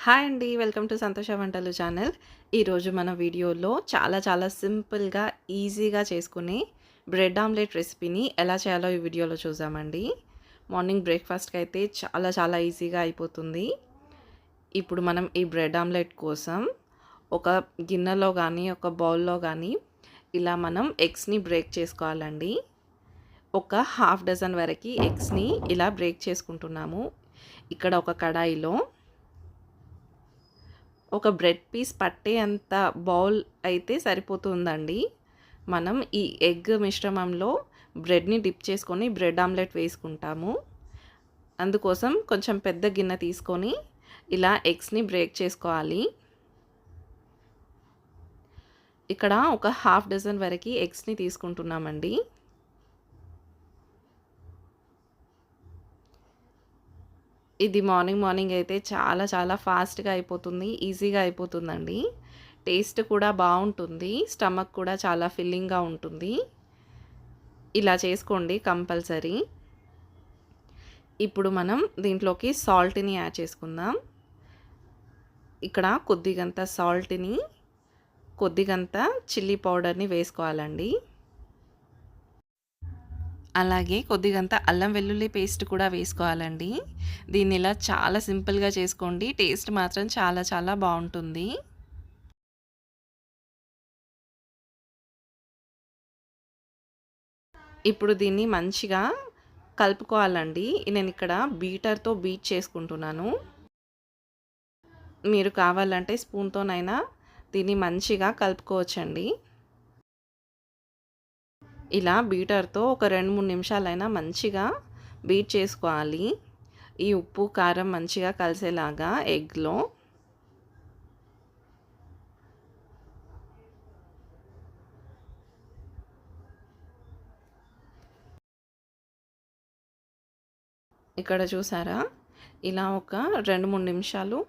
Hi అండి. Welcome to సంతోష వంటలు ఛానల్. ఈరోజు మన వీడియోలో చాలా సింపుల్‌గా, ఈజీగా చేసుకునే బ్రెడ్ ఆమ్లెట్ రెసిపీని ఎలా చేయాలో ఈ వీడియోలో చూద్దామండి. మార్నింగ్ బ్రేక్‌ఫాస్ట్‌కి అయితే చాలా ఈజీగా అయిపోతుంది. ఇప్పుడు మనం ఈ బ్రెడ్ ఆమ్లెట్ కోసం ఒక గిన్నెలో గానీ, ఒక బౌల్‌లో గానీ ఇలా మనం ఎగ్స్‌ని బ్రేక్ చేసుకోవాలండి. ఒక హాఫ్ డజన్ వరకి ఎగ్స్‌ని ఇలా బ్రేక్ చేసుకుంటున్నాము. ఇక్కడ ఒక కడాయిలో ఒక బ్రెడ్ పీస్ పట్టే అంత బౌల్ అయితే సరిపోతుందండి. మనం ఈ ఎగ్ మిశ్రమంలో బ్రెడ్‌ని డిప్ చేసుకొని బ్రెడ్ ఆమ్లెట్ వేసుకుంటాము. అందుకోసం కొంచెం పెద్ద గిన్నె తీసుకొని ఇలా ఎగ్స్‌ని బ్రేక్ చేసుకోవాలి. ఇక్కడ ఒక హాఫ్ డజన్ వరకి ఎగ్స్‌ని తీసుకుంటున్నామండి. ఇది మార్నింగ్ అయితే చాలా ఫాస్ట్‌గా అయిపోతుంది. ఈజీగా అయిపోతుందండి. టేస్ట్ కూడా బావుంటుంది. స్టమక్ కూడా చాలా ఫిల్లింగ్‌గా ఉంటుంది. ఇలా చేసుకోండి కంపల్సరీ. ఇప్పుడు మనం దీంట్లోకి సాల్ట్‌ని యాడ్ చేసుకుందాం. ఇక్కడ కొద్దిగంత సాల్ట్‌ని, కొద్దిగంత చిల్లీ పౌడర్‌ని వేసుకోవాలండి. అలాగే కొద్దిగంత అల్లం వెల్లుల్లి పేస్ట్ కూడా వేసుకోవాలండి. దీన్ని ఇలా చాలా సింపుల్‌గా చేసుకోండి. టేస్ట్ మాత్రం చాలా బావుంటుంది. ఇప్పుడు దీన్ని మంచిగా కలుపుకోవాలండి. నేనిక్కడ బీటర్‌తో బీట్ చేసుకుంటున్నాను. మీరు కావాలంటే స్పూన్‌తోనైనా దీన్ని మంచిగా కలుపుకోవచ్చండి. ఇలా బీటర్‌తో ఒక 2, 3 నిమిషాలైనా మంచిగా బీట్ చేసుకోవాలి. ఈ ఉప్పు, కారం మంచిగా కలిసేలాగా ఎగ్‌లో. ఇక్కడ చూసారా? ఇలా ఒక 2, 3 నిమిషాలు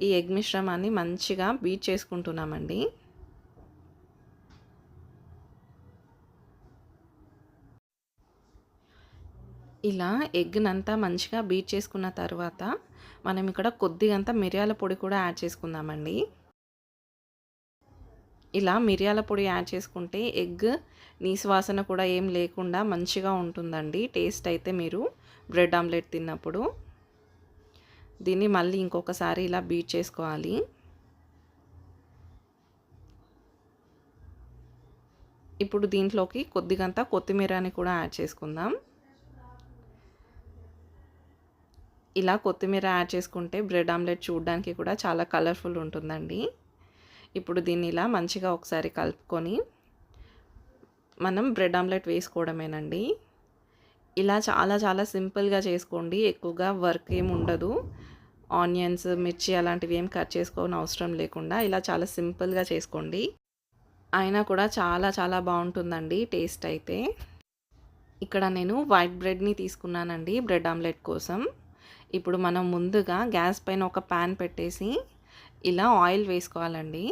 ఈ ఎగ్ మిశ్రమాన్ని మంచిగా బీట్ చేసుకుంటున్నామండి. ఇలా ఎగ్‌నంతా మంచిగా బీట్ చేసుకున్న తర్వాత మనం ఇక్కడ కొద్దిగంత మిరియాల పొడి కూడా యాడ్ చేసుకుందామండి. ఇలా మిరియాల పొడి యాడ్ చేసుకుంటే ఎగ్ నీసు వాసన కూడా ఏం లేకుండా మంచిగా ఉంటుందండి. టేస్ట్ అయితే మీరు బ్రెడ్ ఆమ్లెట్ తిన్నప్పుడు. దీన్ని మళ్ళీ ఇంకొకసారి ఇలా బీట్ చేసుకోవాలి. ఇప్పుడు దీంట్లోకి కొద్దిగంత కొత్తిమీరని కూడా యాడ్ చేసుకుందాం. ఇలా కొత్తిమీర యాడ్ చేసుకుంటే బ్రెడ్ ఆమ్లెట్ చూడడానికి కూడా చాలా కలర్ఫుల్ ఉంటుందండి. ఇప్పుడు దీన్ని ఇలా మంచిగా ఒకసారి కలుపుకొని మనం బ్రెడ్ ఆమ్లెట్ వేసుకోవడమేనండి. ఇలా చాలా సింపుల్‌గా చేసుకోండి. ఎక్కువగా వర్క్ ఏమి ఉండదు. ఆనియన్స్, మిర్చి అలాంటివి ఏం కట్ చేసుకోనవసరం లేకుండా ఇలా చాలా సింపుల్‌గా చేసుకోండి. అయినా కూడా చాలా బావుంటుందండి టేస్ట్ అయితే. ఇక్కడ నేను వైట్ బ్రెడ్‌ని తీసుకున్నానండి బ్రెడ్ ఆమ్లెట్ కోసం. ఇప్పుడు మనం ముందుగా గ్యాస్ పైన ఒక పాన్ పెట్టేసి ఇలా ఆయిల్ వేసుకోవాలండి.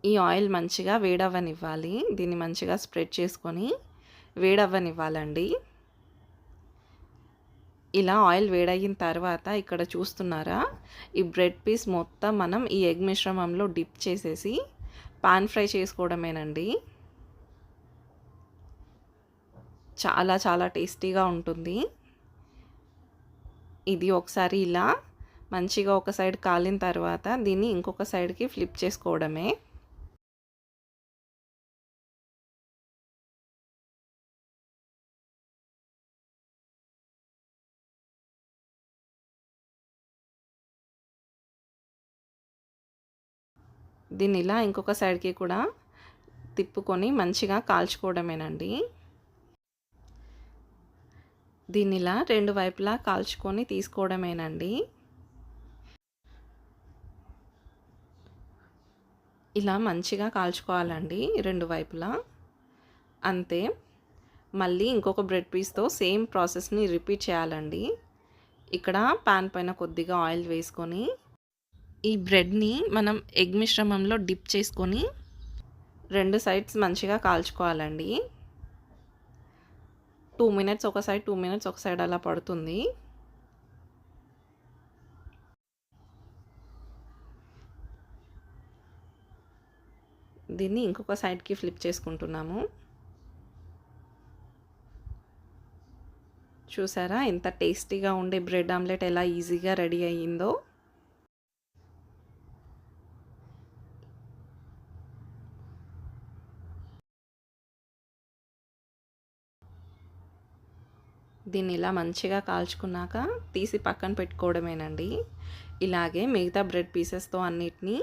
ఈ ఆయిల్ మంచిగా వేడవ్వనివ్వాలి. దీన్ని మంచిగా స్ప్రెడ్ చేసుకొని వేడవ్వనివ్వాలండి. ఇలా ఆయిల్ వేడయిన తర్వాత ఇక్కడ చూస్తున్నారా? ఈ బ్రెడ్ పీస్ మొత్తం మనం ఈ ఎగ్ మిశ్రమంలో డిప్ చేసేసి పాన్ ఫ్రై చేసుకోవడమేనండి. చాలా టేస్టీగా ఉంటుంది. ఇది ఒకసారి ఇలా మంచిగా ఒక సైడ్ కాలిన తర్వాత దీన్ని ఇంకొక సైడ్‌కి ఫ్లిప్ చేసుకోవడమే. దీన్ని ఇలా ఇంకొక సైడ్‌కి కూడా తిప్పుకొని మంచిగా కాల్చుకోవడమేనండి. దీన్ని ఇలా 2 వైపులా కాల్చుకొని తీసుకోవడమేనండి. ఇలా మంచిగా కాల్చుకోవాలండి 2 వైపులా. అంతే. మళ్ళీ ఇంకొక బ్రెడ్ పీస్‌తో సేమ్ ప్రాసెస్‌ని రిపీట్ చేయాలండి. ఇక్కడ పాన్ పైన కొద్దిగా ఆయిల్ వేసుకొని ఈ బ్రెడ్‌ని మనం ఎగ్ మిశ్రమంలో డిప్ చేసుకొని 2 సైడ్స్ మంచిగా కాల్చుకోవాలండి. 2 మినిట్స్ ఒక సైడ్, 2 మినిట్స్ ఒక సైడ్ అలా పడుతుంది. దీన్ని ఇంకొక సైడ్కి ఫ్లిప్ చేసుకుంటున్నాము. చూసారా ఎంత టేస్టీగా ఉండే బ్రెడ్ ఆమ్లెట్ ఎలా ఈజీగా రెడీ అయ్యిందో. దీన్ని ఇలా మంచిగా కాల్చుకున్నాక తీసి పక్కన పెట్టుకోవడమేనండి. ఇలాగే మిగతా బ్రెడ్ పీసెస్తో అన్నిటినీ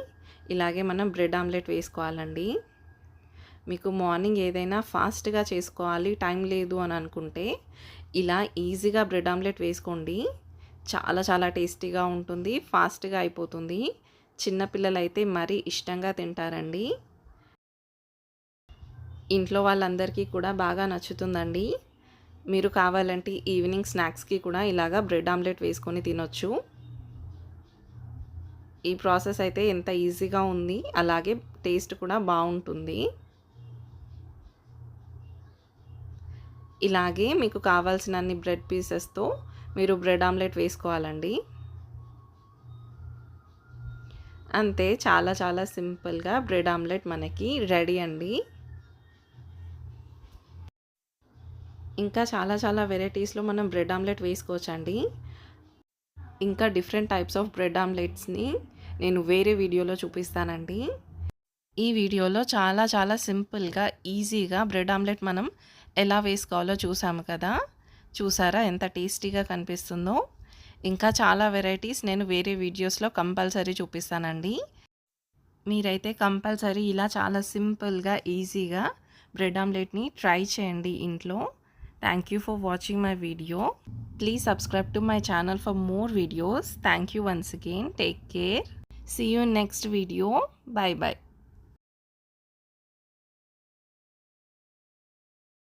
ఇలాగే మనం బ్రెడ్ ఆమ్లెట్ వేసుకోవాలండి. మీకు మార్నింగ్ ఏదైనా ఫాస్ట్గా చేసుకోవాలి టైం లేదు అని అనుకుంటే ఇలా ఈజీగా బ్రెడ్ ఆమ్లెట్ వేసుకోండి. చాలా చాలా టేస్టీగా ఉంటుంది, ఫాస్ట్గా అయిపోతుంది. చిన్నపిల్లలైతే మరీ ఇష్టంగా తింటారండి. ఇంట్లో వాళ్ళందరికీ కూడా బాగా నచ్చుతుందండి. మీరు కావాలంటే ఈవినింగ్ స్నాక్స్కి కూడా ఇలాగా బ్రెడ్ ఆమ్లెట్ వేసుకొని తినొచ్చు. ఈ ప్రాసెస్ అయితే ఎంత ఈజీగా ఉంది, అలాగే టేస్ట్ కూడా బాగుంటుంది. ఇలాగే మీకు కావాల్సినన్ని బ్రెడ్ పీసెస్తో మీరు బ్రెడ్ ఆమ్లెట్ వేసుకోవాలండి. అంతే, చాలా చాలా సింపుల్గా బ్రెడ్ ఆమ్లెట్ మనకి రెడీ అండి. ఇంకా చాలా చాలా వెరైటీస్లో మనం బ్రెడ్ ఆమ్లెట్ వేసుకోవచ్చండి. ఇంకా డిఫరెంట్ టైప్స్ ఆఫ్ బ్రెడ్ ఆమ్లెట్స్ని నేను వేరే వీడియోలో చూపిస్తానండి. ఈ వీడియోలో చాలా చాలా సింపుల్గా ఈజీగా బ్రెడ్ ఆమ్లెట్ మనం ఎలా వేసుకోవాలో చూసాము కదా. చూసారా ఎంత టేస్టీగా కనిపిస్తుందో. ఇంకా చాలా వెరైటీస్ నేను వేరే వీడియోస్లో కంపల్సరీ చూపిస్తానండి. మీరైతే కంపల్సరీ ఇలా చాలా సింపుల్గా ఈజీగా బ్రెడ్ ఆమ్లెట్ని ట్రై చేయండి ఇంట్లో. Thank you for watching my video. Please subscribe to my channel for more videos. Thank you once again. Take care. See you in next video. Bye bye.